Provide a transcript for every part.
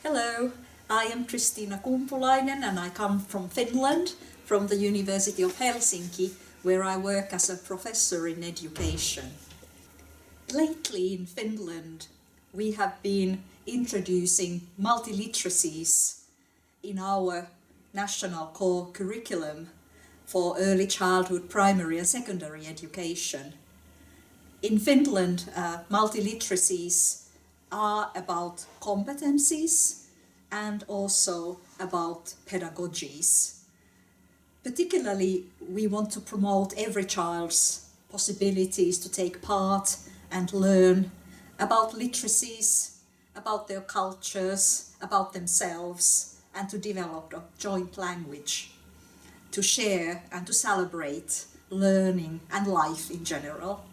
Hello, I am Kristiina Kumpulainen and I come from Finland, from the University of Helsinki, where I work as a professor in education. Lately in Finland, we have been introducing multiliteracies in our national core curriculum for early childhood, primary and secondary education. In Finland, multiliteracies are about competencies and also about pedagogies. Particularly, we want to promote every child's possibilities to take part and learn about literacies, about their cultures, about themselves, and to develop a joint language, to share and to celebrate learning and life in general.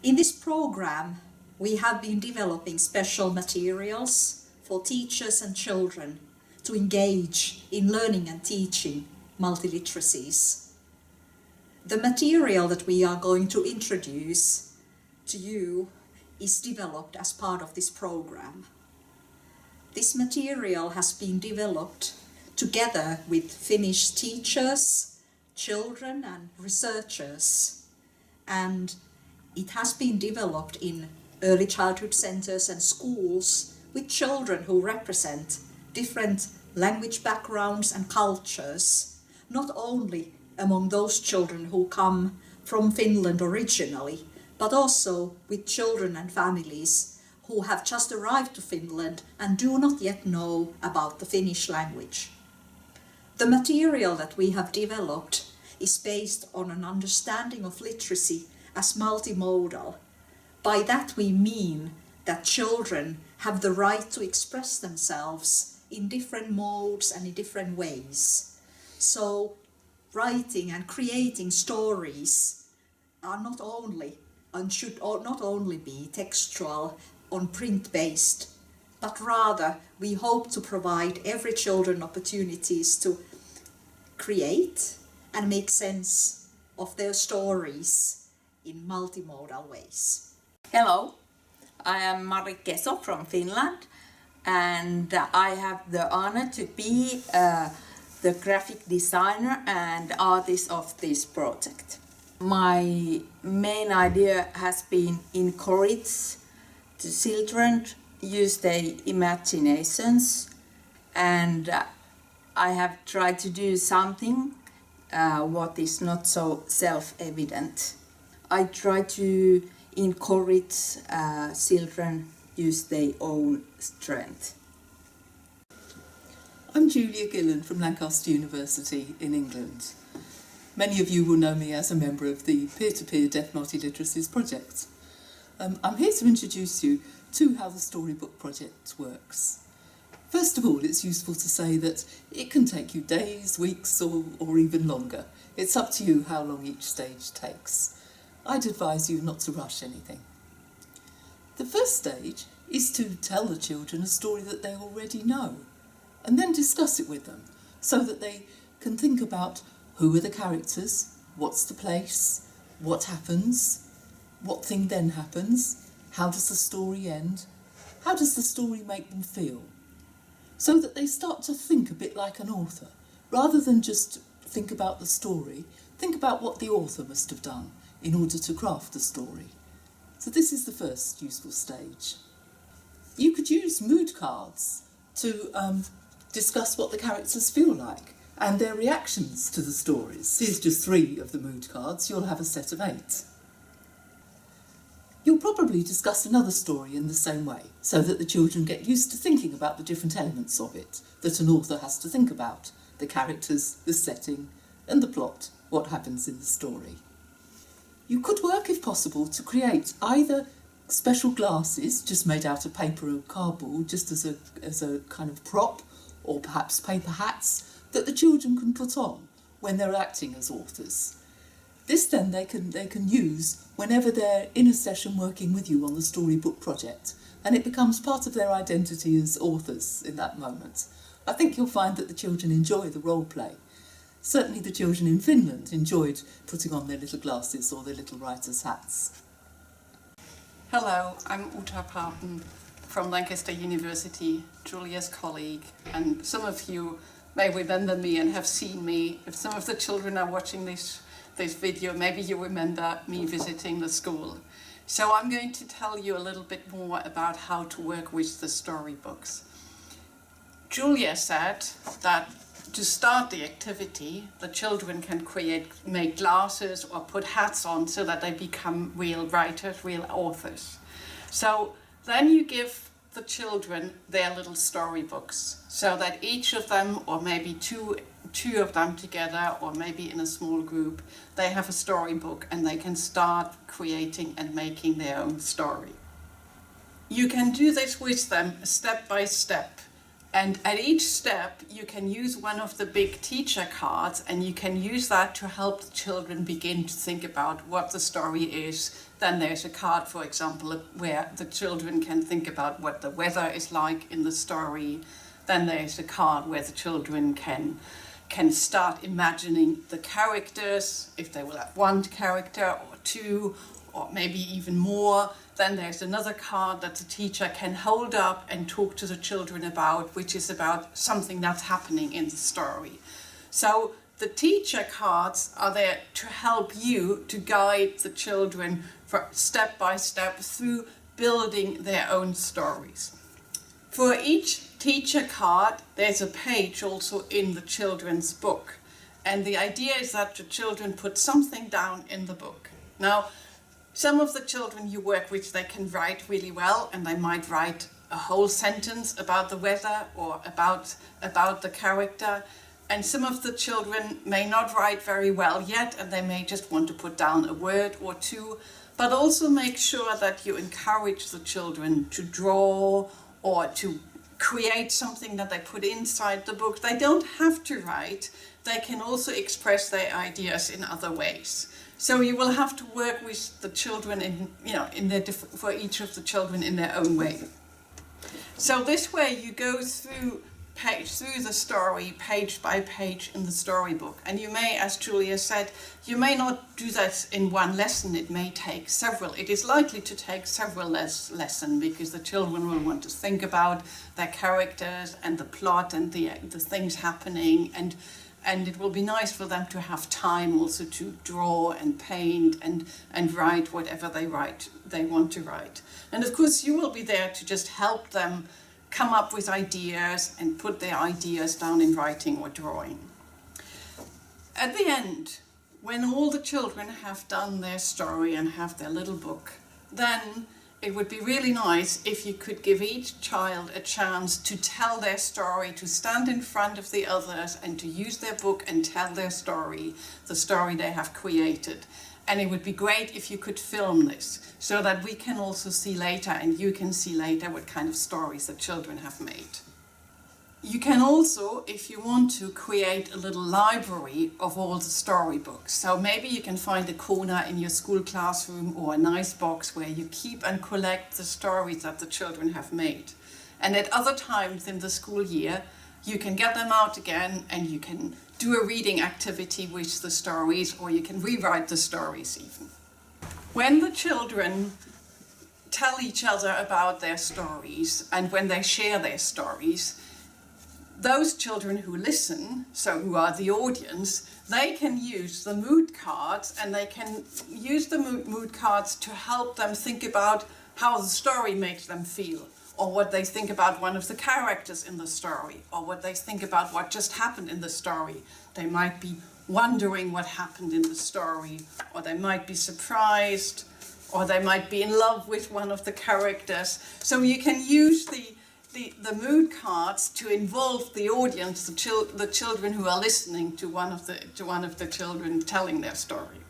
In this program, we have been developing special materials for teachers and children to engage in learning and teaching multiliteracies. The material that we are going to introduce to you is developed as part of this program. This material has been developed together with Finnish teachers, children and researchers, and it has been developed in early childhood centers and schools with children who represent different language backgrounds and cultures, not only among those children who come from Finland originally, but also with children and families who have just arrived to Finland and do not yet know about the Finnish language. The material that we have developed is based on an understanding of literacy as multimodal. By that we mean that children have the right to express themselves in different modes and in different ways. So writing and creating stories are not only and should not only be textual or print-based, but rather we hope to provide every children opportunities to create and make sense of their stories in multimodal ways. Hello, I am Mari Keso from Finland, and I have the honor to be the graphic designer and artist of this project. My main idea has been encourage the children use their imaginations, and I have tried to do something what is not so self-evident. I try to encourage children use their own strength. I'm Julia Gillan from Lancaster University in England. Many of you will know me as a member of the Peer-to-Peer Deaf Multiliteracies project. I'm here to introduce you to how the Storybook project works. First of all, it's useful to say that it can take you days, weeks or even longer. It's up to you how long each stage takes. I'd advise you not to rush anything. The first stage is to tell the children a story that they already know, and then discuss it with them, so that they can think about who are the characters, what's the place, what happens, what thing then happens, how does the story end, how does the story make them feel, so that they start to think a bit like an author. Rather than just think about the story, think about what the author must have done in order to craft the story. So this is the first useful stage. You could use mood cards to discuss what the characters feel like and their reactions to the stories. Here's just 3 of the mood cards. You'll have a set of 8. You'll probably discuss another story in the same way, so that the children get used to thinking about the different elements of it that an author has to think about: the characters, the setting, and the plot, what happens in the story. You could work, if possible, to create either special glasses just made out of paper or cardboard, just as a kind of prop, or perhaps paper hats that the children can put on when they're acting as authors. This then they can use whenever they're in a session working with you on the Storybook project, and it becomes part of their identity as authors in that moment. I think you'll find that the children enjoy the role play. Certainly the children in Finland enjoyed putting on their little glasses or their little writer's hats. Hello, I'm Uta Parton from Lancaster University, Julia's colleague, and some of you may remember me and have seen me. If some of the children are watching this video, maybe you remember me visiting the school. So I'm going to tell you a little bit more about how to work with the storybooks. Julia said that to start the activity, the children can make glasses or put hats on so that they become real writers, real authors. So then you give the children their little storybooks so that each of them, or maybe two of them together, or maybe in a small group, they have a storybook and they can start creating and making their own story. You can do this with them step by step. And at each step, you can use one of the big teacher cards, and you can use that to help the children begin to think about what the story is. Then there's a card, for example, where the children can think about what the weather is like in the story. Then there's a card where the children can start imagining the characters, if they will have one character or two, or maybe even more. Then there's another card that the teacher can hold up and talk to the children about, which is about something that's happening in the story. So the teacher cards are there to help you to guide the children step by step through building their own stories. For each teacher card, there's a page also in the children's book. And the idea is that the children put something down in the book. Now, some of the children you work with, they can write really well, and they might write a whole sentence about the weather or about the character. And some of the children may not write very well yet, and they may just want to put down a word or two. But also make sure that you encourage the children to draw or to create something that they put inside the book. They don't have to write. They can also express their ideas in other ways. So you will have to work with the children for each of the children in their own way. So this way you go through the story page by page in the storybook. And you may, as Julia said, you may not do that in one lesson. It may take several. It is likely to take several lessons because the children will want to think about their characters and the plot and the things happening, and it will be nice for them to have time also to draw and paint and write whatever they want to write. And of course you will be there to just help them come up with ideas and put their ideas down in writing or drawing. At the end, when all the children have done their story and have their little book, then it would be really nice if you could give each child a chance to tell their story, to stand in front of the others and to use their book and tell their story, the story they have created. And it would be great if you could film this so that we can also see later, and you can see later, what kind of stories the children have made. You can also, if you want to, create a little library of all the storybooks. So maybe you can find a corner in your school classroom or a nice box where you keep and collect the stories that the children have made. And at other times in the school year, you can get them out again and you can do a reading activity with the stories, or you can rewrite the stories even. When the children tell each other about their stories and when they share their stories, those children who listen, so who are the audience, they can use the mood cards, and they can use the mood cards to help them think about how the story makes them feel, or what they think about one of the characters in the story, or what they think about what just happened in the story. They might be wondering what happened in the story, or they might be surprised, or they might be in love with one of the characters. So you can use the mood cards to involve the audience, the children who are listening to one of the children telling their story.